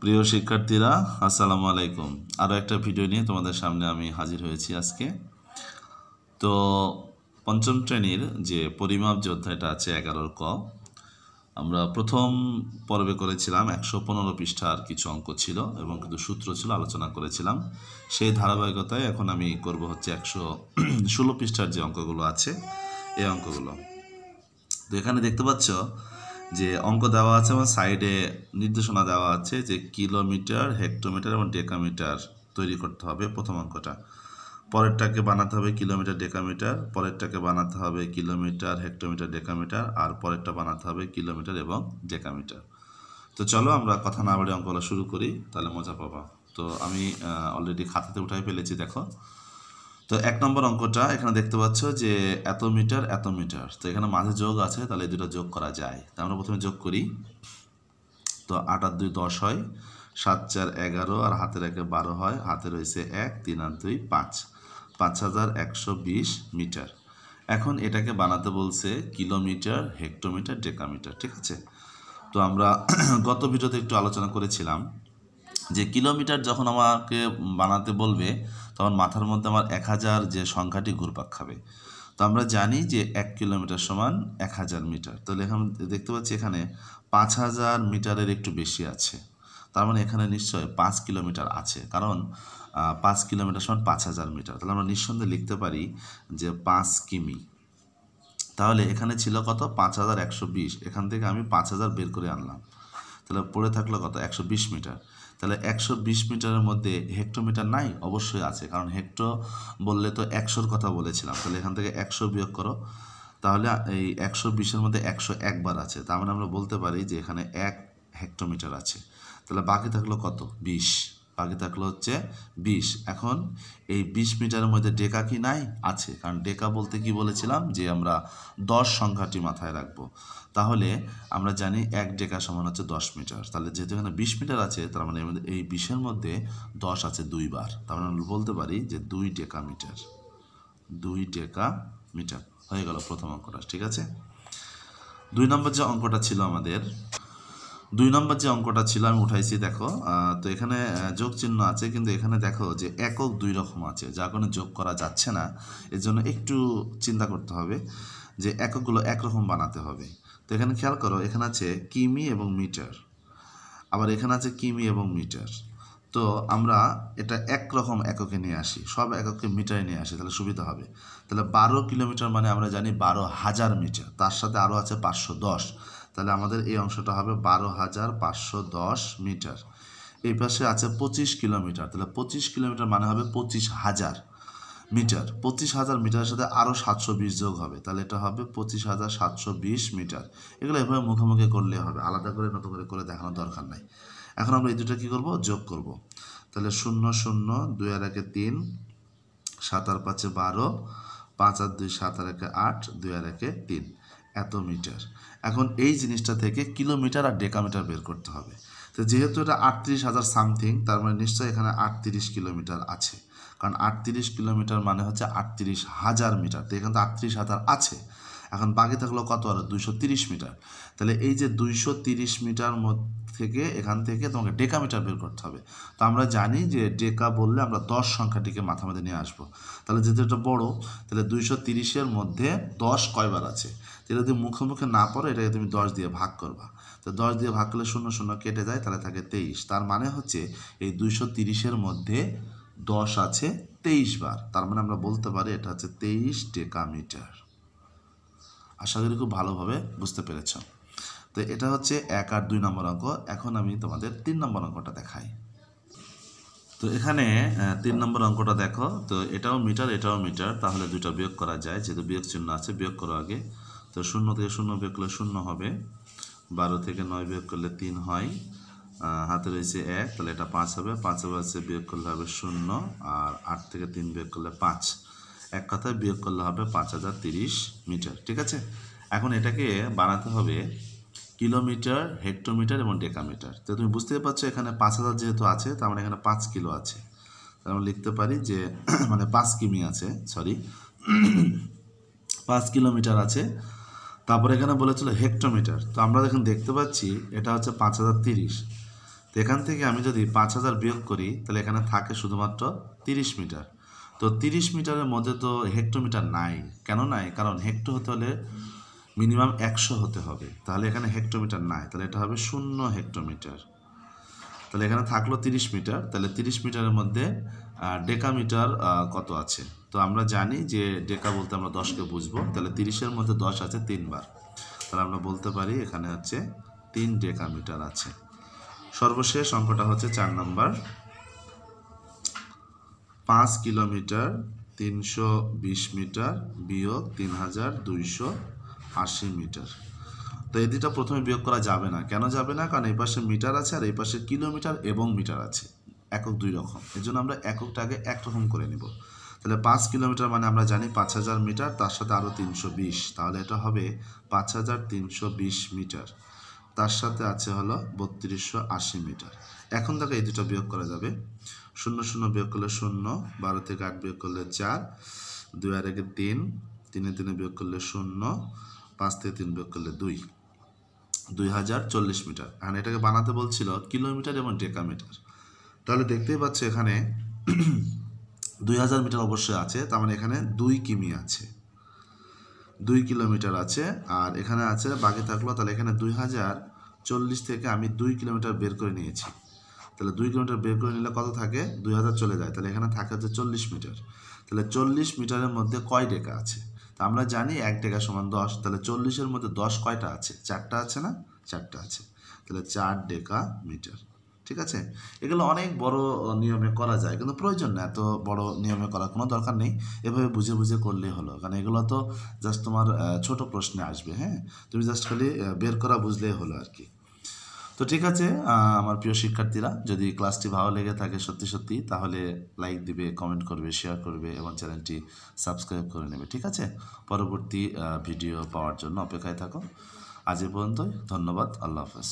প্রিয় শিক্ষার্থীরা, আসসালামু আলাইকুম। আরও একটা ভিডিও নিয়ে তোমাদের সামনে আমি হাজির হয়েছি আজকে। তো পঞ্চম শ্রেণীর যে পরিমাপ যে অধ্যায়টা আছে 11 ক, আমরা প্রথম পর্বে করেছিলাম 115 পৃষ্ঠার কিছু অঙ্ক ছিল এবং কিছু সূত্র ছিল, আলোচনা করেছিলাম। সেই ধারাবাহিকতায় এখন আমি করব হচ্ছে 116 পৃষ্ঠার যে অঙ্কগুলো আছে এই অঙ্কগুলো। তো এখানে দেখতে পাচ্ছ যে অঙ্ক দেওয়া আছে এবং সাইডে নির্দেশনা দেওয়া আছে যে কিলোমিটার, হেক্টোমিটার এবং ডেকামিটার তৈরি করতে হবে প্রথম অঙ্কটা। পরেরটাকে বানাতে হবে কিলোমিটার, ডেকামিটার, পরেরটাকে বানাতে হবে কিলোমিটার, হেক্টোমিটার, ডেকামিটার, আর পরেরটা বানাতে হবে কিলোমিটার এবং ডেকামিটার। তো চলো আমরা কথা না বাড়িয়ে অঙ্কগুলো শুরু করি, তাহলে মজা পাবা। তো আমি অলরেডি খাতাতে উঠাই ফেলেছি, দেখো। তো 1 নম্বর অঙ্কটা এখানে দেখতে পাচ্ছ যে এত মিটার এত মিটার, তো এখানে মাঝে যোগ আছে, তাহলে এই দুটো যোগ করা যায়। তা আমরা প্রথমে যোগ করি। তো 8 আর 2 10 হয়, 7 4 11 আর হাতের 1 12 হয়, হাতে রয়েছে 1, 3 আর 2 5, 5120 মিটার। এখন এটাকে বানাতে বলছে কিলোমিটার, হেক্টোমিটার, ডেকামিটার, ঠিক আছে। তো আমরা গত ভিডিওতে একটু আলোচনা করেছিলাম যে কিলোমিটার যখন আমাকে বানাতে বলবে তখন মাথার মধ্যে আমার 1000 যে সংখ্যাটি ঘুরপাক খাবে। তো আমরা জানি যে 1 কিলোমিটার সমান 1000 মিটার। তাহলে এখন দেখতে পাচ্ছি এখানে 5000 মিটারের একটু বেশি আছে, তার মানে এখানে নিশ্চয় 5 কিলোমিটার আছে, কারণ 5 কিলোমিটার সমান 5000 মিটার। তাহলে আমরা নিঃসন্দেহে লিখতে পারি যে 5 কিমি। তাহলে এখানে ছিল কত? 5120, এখান থেকে আমি 5000 বের করে আনলাম, তাহলে পড়ে থাকলো কত? 120 মিটার। তাহলে 120 মিটারের মধ্যে হেক্টোমিটার নাই? অবশ্যই আছে, কারণ হেক্টো বললে তো 100-র কথা বলেছিলাম। তাহলে এখান থেকে 100 বিয়োগ করো, তাহলে এই 120-এর মধ্যে 101 বার আছে, তার মানে আমরা বলতে পারি যে এখানে 1 হেক্টোমিটার আছে। তাহলে বাকি থাকলো কত? 20, বাকি থাকলো হচ্ছে 20। এখন এই 20 মিটারের মধ্যে ডেকা কি নাই? আছে, কারণ ডেকা বলতে কি বলেছিলাম যে আমরা 10 সংখ্যাটি মাথায় রাখবো। তাহলে আমরা জানি 1 ডেকা সমান হচ্ছে 10 মিটার। তাহলে যেহেতু এখানে 20 মিটার আছে, তার মানে এই 20-এর মধ্যে 10 আছে 2 বার, তার মানে আমরা বলতে পারি যে 2 ডেকা মিটার। 2 ডেকা মিটার হয়ে গেল প্রথম অঙ্কটা, ঠিক আছে। 2 নম্বর যে অঙ্কটা ছিল আমাদের, 2 নম্বর যে অঙ্কটা ছিল আমি উঠাইছি, দেখো। তো এখানে যোগ চিহ্ন আছে, কিন্তু এখানে দেখো যে একক 2 রকম আছে, যার কারণে যোগ করা যাচ্ছে না। এর জন্য একটু চিন্তা করতে হবে যে এককগুলো একরকম বানাতে হবে। তো এখানে খেয়াল করো, এখানে আছে কিমি এবং মিটার, আবার এখানে আছে কিমি এবং মিটার। তো আমরা এটা একরকম এককে নিয়ে আসি, সব এককে মিটারে নিয়ে আসি, তাহলে সুবিধা হবে। তাহলে 12 কিলোমিটার মানে আমরা জানি 12,000 মিটার, তার সাথে আরও আছে 510, তাহলে আমাদের এই অংশটা হবে 12,510 মিটার। এই পাশে আছে 25 কিলোমিটার, তাহলে 25 কিলোমিটার মানে হবে 25,000 মিটার। 25,000 মিটারের সাথে আরও 720 যোগ হবে, তাহলে এটা হবে 25,720 মিটার। এগুলো এভাবে মুখোমুখি করলে হবে, আলাদা করে নতুন করে করে দেখানোর দরকার নাই। এখন আমরা এই দুটো কী করবো? যোগ করব। তাহলে 0 0, 2 আর 1 3, 7 আর 5 12, 5 আর 2 7 আর 1 8, 2 আর 1 3, এত মিটার। এখন এই জিনিসটা থেকে কিলোমিটার আর ডেকামিটার বের করতে হবে। তো যেহেতু এটা 38,000 সামথিং, তার মানে নিশ্চয়ই এখানে 38 কিলোমিটার আছে, কারণ 38 কিলোমিটার মানে হচ্ছে 38,000 মিটার। তো এখানে তো 38,000 আছে। এখন বাকি থাকলো কত? আর 230 মিটার। তাহলে এই যে 230 মিটার থেকে এখান থেকে তোমাকে ডেকামিটার বের করতে হবে। তো আমরা জানি যে ডেকা বললে আমরা 10 সংখ্যাটিকে মাথা মধ্যে নিয়ে আসবো। তাহলে যেহেতু এটা বড়, তাহলে 230-এর মধ্যে 10 কয়বার আছে? এটা যদি মুখে মুখে না পড়ো, এটাকে তুমি 10 দিয়ে ভাগ করবা। তো 10 দিয়ে ভাগ করলে 0 0 কেটে যায়, তাহলে থাকে 23। তার মানে হচ্ছে এই 230-এর মধ্যে 10 আছে 23 বার, তার মানে আমরা বলতে পারি এটা হচ্ছে 23 ডেকামিটার। আশা করি খুব ভালোভাবে বুঝতে পেরেছ। তো এটা হচ্ছে 1 আর 2 নম্বর অঙ্ক। এখন আমি তোমাদের 3 নম্বর অঙ্কটা দেখাই। তো এখানে 3 নম্বর অঙ্কটা দেখো। তো এটাও মিটার, এটাও মিটার, তাহলে দুটো বিয়োগ করা যায়, যেহেতু বিয়োগ চিহ্ন আছে, বিয়োগ করো আগে। তো 0 থেকে 0 বিয়োগ করলে 0 হবে, 12 থেকে 9 বিয়োগ করলে 3 হয়, হাতে রয়েছে 1, তাহলে এটা 5 হবে, 5 আছে বিয়োগ করলে হবে 0, আর 8 থেকে 3 বিয়োগ করলে 5, এক কথায় বিয়োগ করলে হবে 5030 মিটার, ঠিক আছে। এখন এটাকে বানাতে হবে কিলোমিটার, হেক্টোমিটার এবং ডেকামিটার। তো তুমি বুঝতেই পারছো এখানে 5000 যেহেতু আছে, তার মানে এখানে 5 কিলো আছে, তার আমরা লিখতে পারি যে মানে 5 কিমি আছে, সরি 5 কিলোমিটার আছে। তারপরে এখানে বলেছিল হেক্টোমিটার, তো আমরা এখন দেখতে পাচ্ছি এটা হচ্ছে 5030, তো এখান থেকে আমি যদি 5000 বিয়োগ করি তাহলে এখানে থাকে শুধুমাত্র 30 মিটার। তো 30 মিটারের মধ্যে তো হেক্টোমিটার নাই। কেন নাই? কারণ হেক্টো হতে হলে মিনিমাম 100 হতে হবে, তাহলে এখানে হেক্টোমিটার নাই, তাহলে এটা হবে 0 হেক্টোমিটার। তাহলে এখানে থাকলো 30 মিটার, তাহলে 30 মিটারের মধ্যে ডেকামিটার কত আছে? তো আমরা জানি যে ডেকা বলতে আমরা 10কে বুঝবো, তাহলে 30-এর মধ্যে 10 আছে 3 বার, তাহলে আমরা বলতে পারি এখানে হচ্ছে 3 ডেকামিটার আছে। সর্বশেষ অঙ্কটা হচ্ছে 4 নম্বর, 5 কিলোমিটার 320 মিটার বিয়োগ 3280 মিটার। তো এই দুটো প্রথমে বিয়োগ করা যাবে না। কেন যাবে না? কারণ এই পাশে মিটার আছে আর এই পাশে কিলোমিটার এবং মিটার আছে, একক দুই রকম, এই জন্য আমরা এককটা আগে একরকম করে নিব। তাহলে 5 কিলোমিটার মানে আমরা জানি 5000 মিটার, তার সাথে আরও 320, তাহলে এটা হবে 5320 মিটার, তার সাথে আছে হলো 3280 মিটার। এখন থেকে এই দুটো বিয়োগ করা যাবে। 0 0 বিয়োগ করলে 0, 12 থেকে 8 বিয়োগ করলে 4, 2 আর 1 3, 3 3 বিয়োগ করলে 0, 5 থেকে 3 বিয়োগ করলে 2, 2040 মিটার। এখন এটাকে বানাতে বলছিল কিলোমিটার এবং ডেকামিটার, তাহলে দেখতেই পাচ্ছ এখানে 2000 মিটার অবশ্যই আছে, তার মানে এখানে 2 কিমি আছে, 2 কিলোমিটার আছে, আর এখানে আছে বাকি থাকলো, তাহলে এখানে 2040 থেকে আমি 2 কিলোমিটার বের করে নিয়েছি, তাহলে 2 কিলোমিটার বের করে নিলে কত থাকে? 2000 চলে যায়, তাহলে এখানে থাকে হচ্ছে 40 মিটার। তাহলে 40 মিটারের মধ্যে কয় ডেকা আছে? তা আমরা জানি 1 ডেকা সমান 10, তাহলে 40-এর মধ্যে 10 কয়টা আছে? 4টা আছে না? 4টা আছে, তাহলে 4 ডেকা মিটার। ঠিক আছে, এগুলো অনেক বড় নিয়মে করা যায়, কিন্তু প্রয়োজন না এত বড় নিয়মে করার কোনো দরকার নেই, এভাবে বুঝে বুঝে করলেই হলো, কারণ এগুলো তো জাস্ট তোমার ছোট প্রশ্নে আসবে। হ্যাঁ, তুমি জাস্ট খালি বের করা বুঝলেই হলো আর কি। তো ঠিক আছে আমার প্রিয় শিক্ষার্থীরা, যদি ক্লাসটি ভালো লেগে থাকে সত্যি সত্যি, তাহলে লাইক দিবে, কমেন্ট করবে, শেয়ার করবে এবং চ্যানেলটি সাবস্ক্রাইব করে নেবে। ঠিক আছে, পরবর্তী ভিডিও পাওয়ার জন্য অপেক্ষায় থাকো। আজ এ পর্যন্তই, ধন্যবাদ, আল্লাহ হাফেজ।